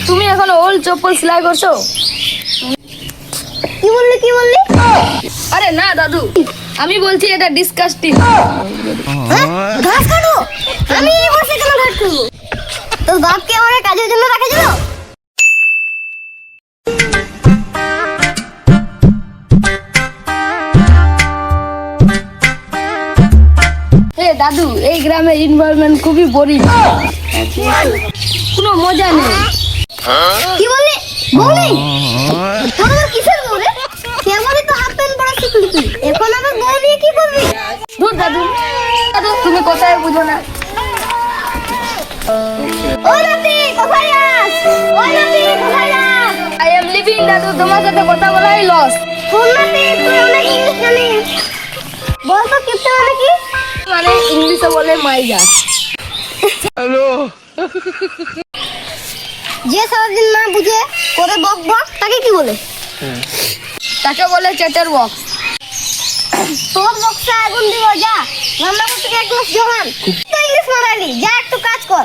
তুমি এখন ওল্ড চপ্পল সেলাই করছো? কি বললি? আরে না দাদু, আমি বলছি এটা ডিসকাস্টিং। ঘাস কাটো? আমি এই বসে কেন ঘাস কাটবো? তোর বাপকে আমার কাজের জন্য রাখেছিল? হে দাদু, এই গ্রামের এনভায়রনমেন্ট খুবই বোরিং, কোনো মজা নেই। কি বললি? বৌনি? তোর আবার কিসের বউ রে? কেবলই তো হাফ প্যান্ট পরা শিখলি তুই, এখন আবার বউ নিয়ে কি করবি? ধুর দাদু, দাদু তুমি কোথায় বুঝো না। ওই নাতি কোথায় যাস? ওই নাতি কোথায় যাস? আই এম লিভিং দাদু, তোমার সাথে কথা বলাই লস। কোন নাতি? তুই অনেক ইংলিশ জানিস। বল তো কিপটা মানে কি? মানে ইংলিশে বলে মাইজা। যে সারাদিন না বুঝে করে বক বক তাকে কি বলে? তাকে বলে চ্যাটার বক্স। তোর বক্সে আগুন দিব, যা রান্না করতে এক গ্লাস জল আন। তো ইংলিশ মারালি, যা একটু কাজ কর।